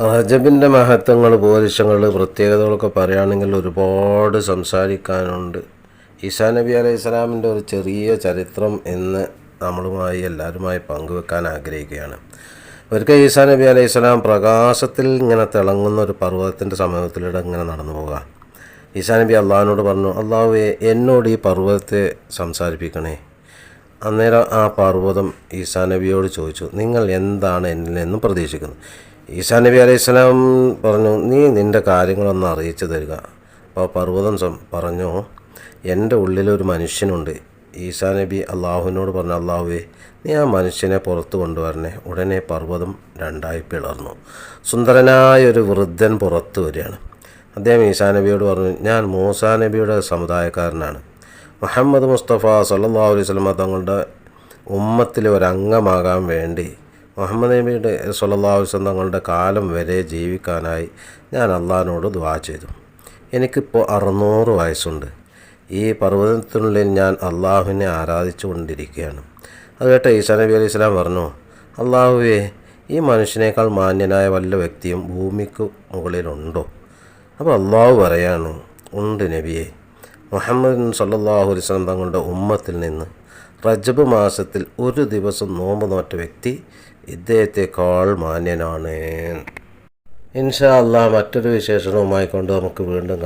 റജബിൻ്റെ മഹത്വങ്ങൾ, പോരിശങ്ങൾ, പ്രത്യേകതകളൊക്കെ പറയുകയാണെങ്കിൽ ഒരുപാട് സംസാരിക്കാനുണ്ട്. ഈസാ നബി അലൈഹി സ്വലാമിൻ്റെ ഒരു ചെറിയ ചരിത്രം ഇന്ന് എല്ലാവരുമായി പങ്കുവെക്കാൻ ആഗ്രഹിക്കുകയാണ്. ഒരിക്കൽ ഈസാ നബി അലൈഹി സ്വലാം പ്രകാശത്തിൽ ഇങ്ങനെ തിളങ്ങുന്ന ഒരു പർവ്വതത്തിൻ്റെ സമീപത്തിലൂടെ ഇങ്ങനെ നടന്നു പോവുക. ഈസാ നബി അള്ളാഹിനോട് പറഞ്ഞു, അള്ളാഹുവേ, എന്നോട് ഈ പർവ്വതത്തെ സംസാരിപ്പിക്കണേ. അന്നേരം ആ പർവ്വതം ഈസാ നബിയോട് ചോദിച്ചു, നിങ്ങൾ എന്താണ് എന്നിൽ നിന്നും പ്രതീക്ഷിക്കുന്നത്? ഈസാ നബി അലൈഹി സ്വലാം പറഞ്ഞു, നീ നിൻ്റെ കാര്യങ്ങളൊന്ന് അറിയിച്ചു തരിക. അപ്പോൾ പർവ്വതം പറഞ്ഞു, എൻ്റെ ഉള്ളിലൊരു മനുഷ്യനുണ്ട്. ഈസാ നബി അള്ളാഹുവിനോട് പറഞ്ഞു, അള്ളാഹുവേ, നീ ആ മനുഷ്യനെ പുറത്തു കൊണ്ടുവരണേ. ഉടനെ പർവ്വതം രണ്ടായി പിളർന്നു. സുന്ദരനായ ഒരു വൃദ്ധൻ പുറത്തു വരികയാണ്. അദ്ദേഹം ഈസാ നബിയോട് പറഞ്ഞു, ഞാൻ മൂസാ നബിയുടെ സമുദായക്കാരനാണ്. മുഹമ്മദ് മുസ്തഫ സല്ലല്ലാഹു അലൈഹി വസല്ലം തങ്ങളുടെ ഉമ്മത്തിലെ ഒരംഗമാകാൻ വേണ്ടി മുഹമ്മദ് നബിയുടെ സല്ലല്ലാഹു അലൈഹി വസല്ലം തങ്ങളുടെ കാലം വരെ ജീവിക്കാനായി ഞാൻ അള്ളാഹിനോട് ദുആ ചെയ്തു. എനിക്കിപ്പോൾ 600 വയസ്സുണ്ട്. ഈ പർവ്വതത്തിനുള്ളിൽ ഞാൻ അള്ളാഹുവിനെ ആരാധിച്ചു കൊണ്ടിരിക്കുകയാണ്. അത് കേട്ട ഈസാ നബി അലൈഹി സ്വലാം പറഞ്ഞു, അള്ളാഹുവേ, ഈ മനുഷ്യനേക്കാൾ മാന്യനായ വല്ല വ്യക്തിയും ഭൂമിക്ക് മുകളിലുണ്ടോ? അപ്പോൾ അള്ളാഹു പറയാണ്, ഉണ്ട് നബിയെ. മുഹമ്മദ് സല്ലല്ലാഹു അലൈഹി വസല്ലം തങ്ങളുടെ ഉമ്മത്തിൽ നിന്ന് റജബ് മാസത്തിൽ ഒരു ദിവസം നോമ്പ് നോറ്റ വ്യക്തി ഇദ്ദേഹത്തെക്കാൾ മാന്യനാണ്. ഇൻഷാ അല്ലാഹ് മറ്റൊരു വിശേഷണവുമായി കൊണ്ട് നമുക്ക് വീണ്ടും കാണാം.